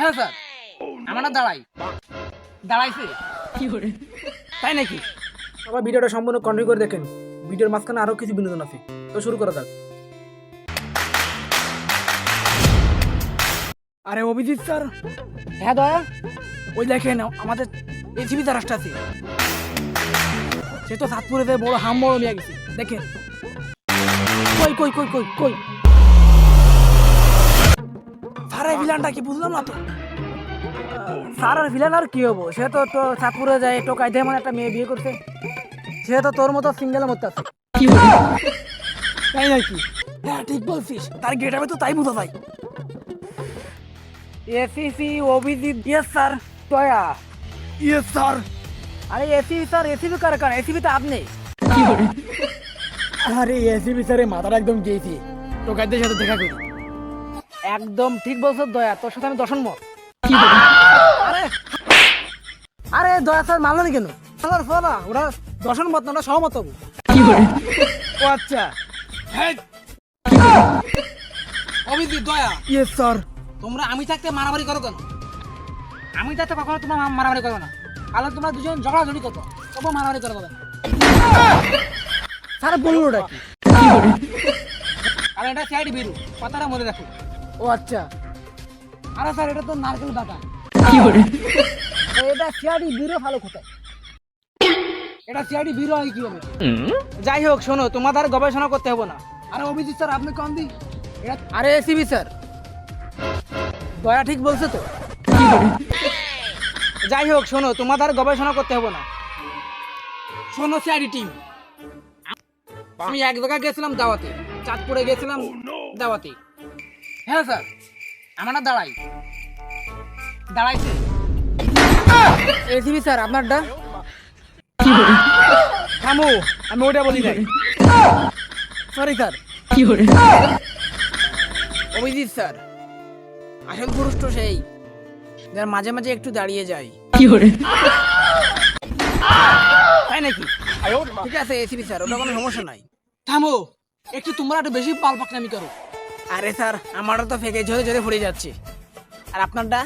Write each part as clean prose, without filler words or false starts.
হ্যাঁ স্যার, আমরা দাঁড়াইছে তাই নাকি? আবার ভিডিওটা সম্পূর্ণ কন্টিনিউ করে দেখেন। ভিডিওর মাঝখানে আরো কিছু বিনোদন আছে, তো শুরু করা যাক। আরে অভিজিৎ স্যার, হ্যাঁ দয়া, ওই দেখেন আমাদের এসিবি তার রাস্তা আছে, সে তো সাতপুরে বড় হামবড় নিয়ে গেছে। দেখেন কই কই কই কই কই সারা ভিলানটা কি বুঝলাম না তো। সারা ভিলান আর কি হবো, সে তো সাতপুরে যায় টোকাই দিয়ে মানে একটা মেয়ে বিয়ে করছে, সে তো তোর মতো সিঙ্গেলের মতো আছে। তাই নাকি? হ্যাঁ ঠিক বলছিস, তার গেট তো তাই বোঝা যায়। ACC Abhijit, yes sir. Daya, yes sir. আরে এসিবি স্যার, এসিবি কার কার? এসিবি তো আপনি। আরে এসিবি স্যারের মাথাটা একদম গেছি, টোকাইদের সাথে দেখা করি। একদম ঠিক বলছো দয়া, তোর সাথে আমি দর্শন মত। আরে আরে দয়া স্যার মানলো না কেন? ফলা ওরা দর্শন মত না, ওরা সহমত হবো। ও আচ্ছা, অভিজিৎ দয়া, ইয়েস স্যার। তোমরা আমি থাকতে মারামারি করো কেন? আমি থাকতে কখনো তোমরা মারামারি করো না, কারণ তোমরা দুজন ঝগড়াঝড়ি করো, তবু মারামারি করো না। স্যার বললো ওটা কি? আর এটা সাইড বেরু, কথাটা মনে রাখো। ও আচ্ছা। আরে স্যার, এটা তো নারকেল বাগান। এটা সিআরডি বিরো ভালো কোথায়? এটা সিআইডি বিরো হয় কি হবে? যাই হোক, শোনো, তোমাদের আর গবেষণা করতে হবে না। আরে অভিজিৎ স্যার, আপনি কম দিন। আরে এসিবি স্যার, দয়া ঠিক বলছে তো? যাই হোক, শোনো, তোমাদের আর গবেষণা করতে হবে না। শোনো সিআইডি টিম, আমি এক জায়গায় গেছিলাম দাওয়াতে, চাঁদপুরে গেছিলাম দাওয়াতে। হ্যাঁ স্যার, আমরা দাঁড়াইছে। এসিবি স্যার আপনারটা? থামো, আমি ওটা বলি নাই। Sorry sir. অভিজিৎ স্যার, আসল পুরুষ তো সেই যার মাঝে মাঝে একটু দাঁড়িয়ে যায়। তাই নাকি? ঠিক আছে এসিবি স্যার, ওটা কোনো সমস্যা নাই। থামো, একটু তোমরা একটু বেশি পাকনামি করো। আরে স্যার, আমারও তো ফেকে ঝরে ঝরে পড়ে যাচ্ছে। আর আপনারটা?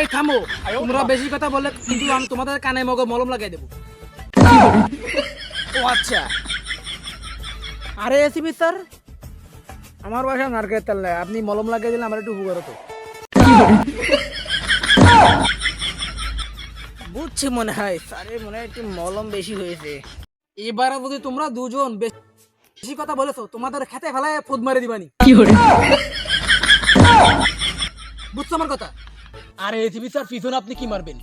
এই থামো, তোমরা বেশি কথা বললে কিন্তু আমি তোমাদের কানে মগে মলম লাগাই দেবো। ও আচ্ছা। আরে এসিবি স্যার, আমার বাসা নারকেল তেল, আপনি মলম লাগিয়ে দিলে আমার একটু উপকার হতো। বুঝছি, মনে হয় স্যারের মনে হয় একটু মলম বেশি হয়েছে। এবারে যদি তোমরা দুজন বেশি কথা বলেছো, তোমাদের খেতে ফেলায় ফুদ মারে দিবানি। বুঝছো আমার কথা? আরে এসিবি স্যার, পিছনে আপনি কি মারবেন?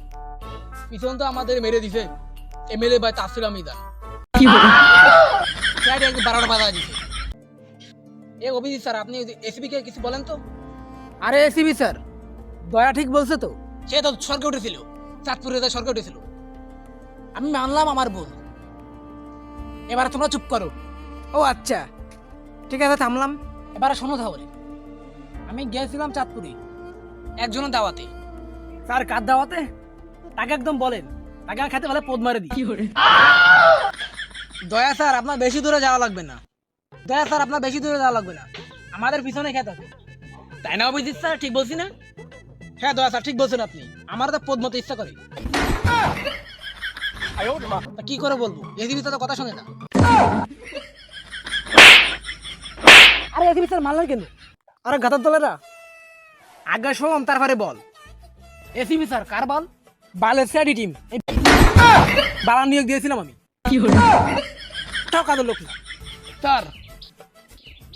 পিছন তো আমাদের মেরে দিছে এমএলএ ভাই তাসির আমিদা। বারোটা বাধা দিছে। এ অভিজিৎ স্যার, আপনি এসিবি কে কিছু বলেন তো। আরে এসিবি স্যার, দয়া ঠিক বলছে তো? সে তো স্বর্গে উঠেছিল, চাঁদপুরে স্বর্গে উঠেছিল। আমি মানলাম আমার ভুল, এবারে তোমরা চুপ করো। ও আচ্ছা, ঠিক আছে থামলাম। এবারে শোনো তাহলে, আমি গিয়েছিলাম চাঁদপুরে একজনের দাওয়াতে। স্যার কার দাওয়াতে? তাকে একদম বলেন, তাকে আর খেতে ভালো পদ মারে দিই। দয়া স্যার, আপনার বেশি দূরে যাওয়া লাগবে না। দয়া স্যার, আপনার বেশি দূরে যাওয়া লাগবে না, আমাদের পিছনে খেতে আছে। তাই না অভিজিৎ স্যার, ঠিক বলছি না? হ্যাঁ দয়া স্যার, ঠিক বলছেন আপনি। আমার তো পদ মতো ইচ্ছা করে। তা কি করে বলবো, এদিকে তো কথা শোনে না। আরে এসিবি স্যার মারলেন কেন? আরে গাতার দলেরা আগে শোন, তারপরে বল। এসিবি স্যার কার বল? বালের সিআইডি টিম, বালা নিয়োগ দিয়েছিলাম আমি। কাজের লোক না স্যার,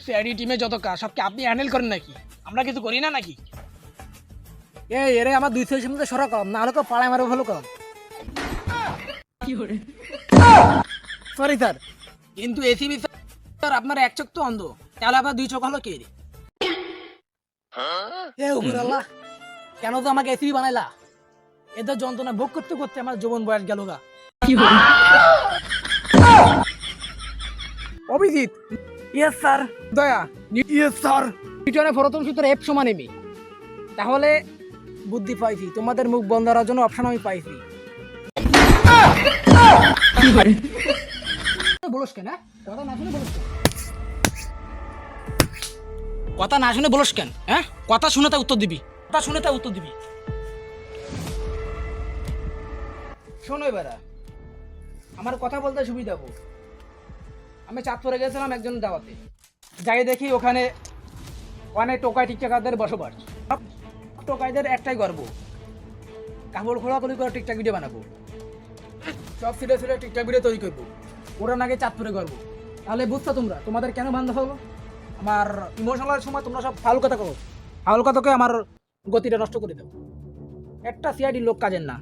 সিআইডি টিমে যত কাজ সব কি আপনি হ্যান্ডেল করেন নাকি? আমরা কিছু করি না নাকি? এই এরে আমার দুই ছেলের সামনে সরা কম, না হলে তো পাড়ায় মারো ভালো কম। Sorry sir. কিন্তু এসিবি স্যার, আপনার এক চোখ তো অন্ধ, তাহলে আপনার দুই চোখ হলো কে রে? এ উপরাল্লাহ, কেন তো আমাকে এসিবি বানাইলা? এদের যন্ত্রণা ভোগ করতে করতে আমার জীবন বয়স গেল গা। Abhijit, yes sir. Daya, yes sir. নিউটনের প্রথম সূত্র F সমান mc। তাহলে বুদ্ধি পাইছি, তোমাদের মুখ বন্ধ করার জন্য অপশন আমি পাইছি। বলস কেন? কথা না শুনে বলস কেন? কথা না শুনে বলস কেন? হ্যাঁ, কথা শুনে তা উত্তর দিবি। তা শুনে তা উত্তর দিবি। শোনো এবারা, আমার কথা বলতে সুবিধা হবো। আমি চাঁদপুরে গেছিলাম একজন দাওয়াতে, যাই দেখি ওখানে অনেক টোকাই টিকটাকারদের বসবাস। সব টোকাইদের একটাই গর্ব, কাপড় খোলাখুলি করে টিকটাক ভিডিও বানাবো, সব ছিঁড়ে ছিঁড়ে টিকটাক ভিডিও তৈরি করবো। ওরা নাকি চাঁদপুরে গর্ব। তাহলে বুঝছো তোমরা তোমাদের কেন বান্ধব হবো? আমার ইমোশনাল সময় তোমরা সব ফাউল কথা করো, ফাউল কথাকে আমার গতিটা নষ্ট করে দেবো। একটা সিআইডি লোক কাজের না,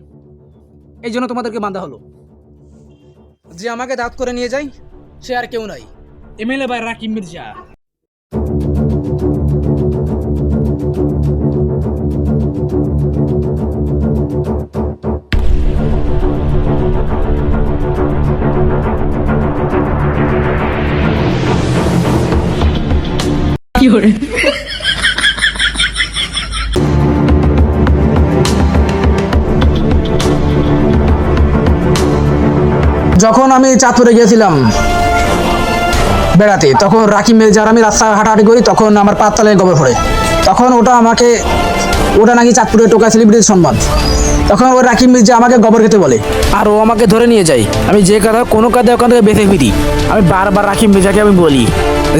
এই জন্য তোমাদেরকে বান্ধা হলো। যে আমাকে দাঁত করে নিয়ে যায় সে আর কেউ নাই, এমএলএ ভাই রাকিব মির্জা। কি করে যখন আমি চাঁদপুরে গিয়েছিলাম বেড়াতে, তখন রাকিব মির্জার আমি রাস্তা হাঁটাহাঁটি করি, তখন আমার পাততলায় গবে পড়ে। তখন ওটা নাকি চাঁদপুরের টোকা সেলিব্রিটির সম্মান। তখন ওই রাকিব মির্জা আমাকে গোবর খেতে বলে, আর ও আমাকে ধরে নিয়ে যায়। আমি যে কথা কোনো কাজে ওখান থেকে বেঁচে ফিরি। আমি বারবার রাকিব মির্জাকে আমি বলি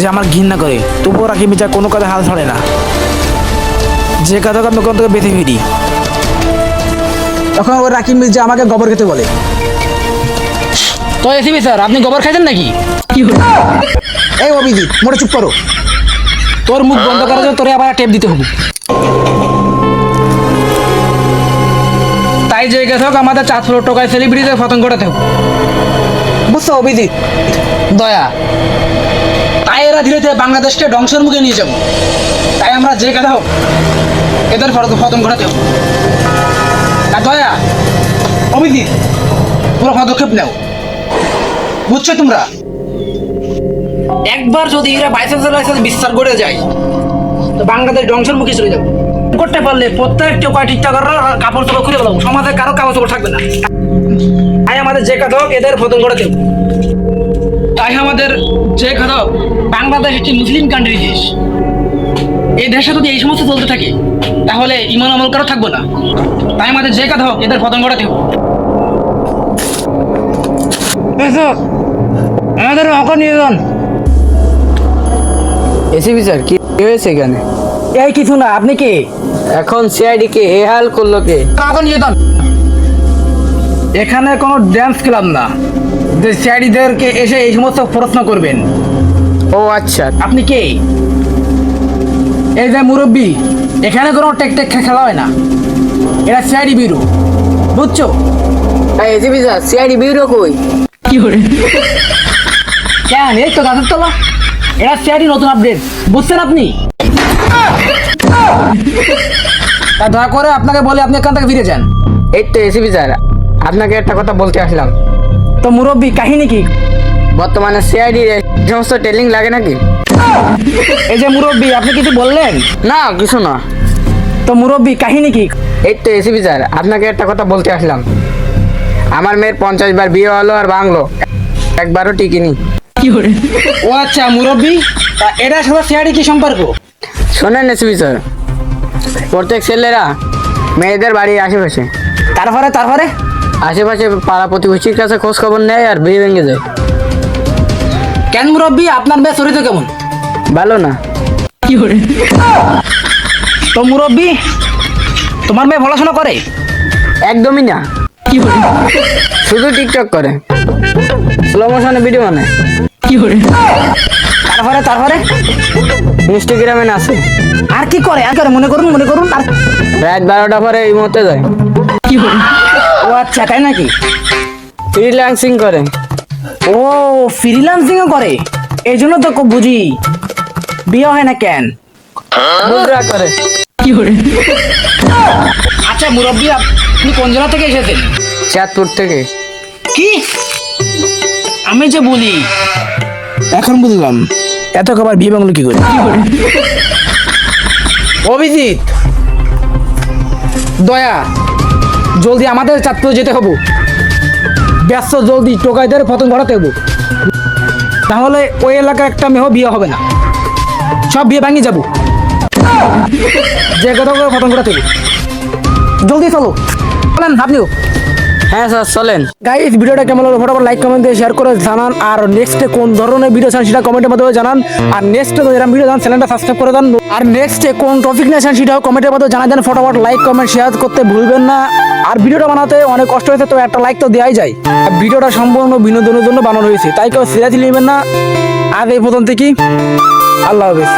যে আমার ঘৃণা করে, তবুও রাকিব মির্জা কোনো কাজে হাল ছাড়ে না। যে কথা আমি ওখান থেকে বেঁচে ফিরি, তখন ওই রাকিব মির্জা আমাকে গোবর খেতে বলে। তো এসিবি স্যার, আপনি গোবর খাইছেন নাকি? কি হলো? এই অভিজিৎ, মোটে চুপ করো। তোর মুখ বন্ধ করার জন্য তোরে আবার টেপ দিতে হবে। তাই যে গেছে হোক আমাদের চাঁদপুর টোকায় সেলিব্রিটিদের ফতন ঘটাতে হবে, বুঝছো অভিজিৎ, দয়া। তাই এরা ধীরে ধীরে বাংলাদেশকে ধ্বংসের মুখে নিয়ে যাবো। তাই আমরা যে কথা হোক এদের ফতন ঘটাতে হবে। আর দয়া, অভিজিৎ, পুরো পদক্ষেপ নেও, বুঝছো তোমরা? একবার যদি এরা বাইসেন্সের লাইসেন্স বিস্তার করে যায় তো বাংলাদেশ ধ্বংসের মুখে চলে যাবে। করতে পারলে প্রত্যেকটা কয় টিকটকার কাপড় চোপড় খুলে ফেলাবো, সমাজে কারো কাপড় চোপড় থাকবে না। তাই আমাদের যে কথা হোক এদের ফতন করে দেব। তাই আমাদের যে কথা হোক, বাংলাদেশ একটি মুসলিম কান্ট্রি দেশ। এই দেশে যদি এই সমস্ত চলতে থাকে তাহলে ইমান আমল কারো থাকবো না। তাই আমাদের যে কথা হোক এদের ফতন করে দেব। আমাদের অঙ্ক নিয়োজন এসিবি স্যার, কি হয়েছে এখানে? এই কিছু না, আপনি কে? এখন সিআইডি কে এ হাল করলো কে? অঙ্ক নিয়োজন এখানে কোনো ড্যান্স ক্লাব না যে সিআইডিদেরকে এসে এই সমস্ত প্রশ্ন করবেন। ও আচ্ছা, আপনি কে? এই যে মুরব্বী, এখানে কোনো টেক খেলা হয় না, এরা সিআইডি ব্যুরো, বুঝছো? এসিবি স্যার, সিআইডি ব্যুরো কই? কি করে কেন? এই তো গাছের তলা, এরা সিআইডি নতুন আপডেট, বুঝছেন আপনি? তা দয়া করে আপনাকে বলে আপনি এখান থেকে ফিরে যান। এই তো এসিবি স্যার, আপনাকে একটা কথা বলতে আসলাম। তো মুরব্বী, কাহিনী কি? বর্তমানে সিআইডি সমস্ত ট্রেনিং লাগে নাকি? এই যে মুরব্বী, আপনি কিছু বললেন না, কিছু না। তো মুরব্বী, কাহিনী কি? এই তো এসিবি স্যার, আপনাকে একটা কথা বলতে আসলাম। আমার মেয়ের 50 বার বিয়ে হলো আর ভাঙলো, একবারও টিকিনি। কি করে? ও আচ্ছা মুরব্বী, তা এটা সবার সিআইডি কি সম্পর্ক? শোনেন এসিবি স্যার, প্রত্যেক ছেলেরা মেয়েদের বাড়ির আশেপাশে তারপরে আশেপাশে পাড়া প্রতিবেশীর কাছে খোঁজ খবর নেয় আর বিয়ে ভেঙে যায়। কেন মুরব্বী, আপনার মেয়ে চরিত্র কেমন? ভালো না। কি করে? তো মুরব্বী, তোমার মেয়ে পড়াশোনা করে? একদমই না। কি করে? শুধু টিকটক করে, স্লো মোশনে ভিডিও বানায়। কি করে? তারপরে ইনস্টাগ্রামে নাচে। আর কি করে? মনে করুন আর রাত 12টা পরে এই মতে যায়। কি করে? ও আচ্ছা, তাই নাকি? ফ্রিল্যান্সিং করে। ও ফ্রিল্যান্সিং করে, এই জন্য তো বুঝি বিয়ে হয় না কেন? মুদ্রা করে। কি করে? আচ্ছা মুরব্বী, আপনি কোন জেলা থেকে এসেছেন? চাঁদপুর থেকে। কি আমি যে বলি, এখন বুঝলাম এত খাবার বিয়ে বাংলো কি করে। অভিজিৎ, দয়া, জলদি আমাদের চাঁদপুর যেতে হবে, ব্যস্ত, জলদি টোকাইদের ফতন ঘটাতে হবে, তাহলে ওই এলাকার একটা মেয়েও বিয়ে হবে না, সব বিয়ে ভাঙিয়ে যাবো। যে কথা করে খতম করে দেবে। জলদি চলো, বলেন আপনিও। হ্যাঁ স্যার চলেন। গাইস ভিডিওটা কেমন হলো ফটাফট লাইক কমেন্ট দিয়ে শেয়ার করে জানান, আর নেক্সটে কোন ধরনের ভিডিও চান সেটা কমেন্টের মাধ্যমে জানান, আর নেক্সটে তো এরকম ভিডিও চান চ্যানেলটা সাবস্ক্রাইব করে দেন, আর নেক্সটে কোন টপিক নিয়ে চান সেটাও কমেন্টের মাধ্যমে জানাই দেন। ফটাফট লাইক কমেন্ট শেয়ার করতে ভুলবেন না। আর ভিডিওটা বানাতে অনেক কষ্ট হয়েছে, তো একটা লাইক তো দেওয়াই যায়। আর ভিডিওটা সম্পূর্ণ বিনোদনের জন্য বানানো হয়েছে, তাই কেউ সিরিয়াসলি নেবেন না। আজ এই প্রথম থেকে আল্লাহ হাফেজ।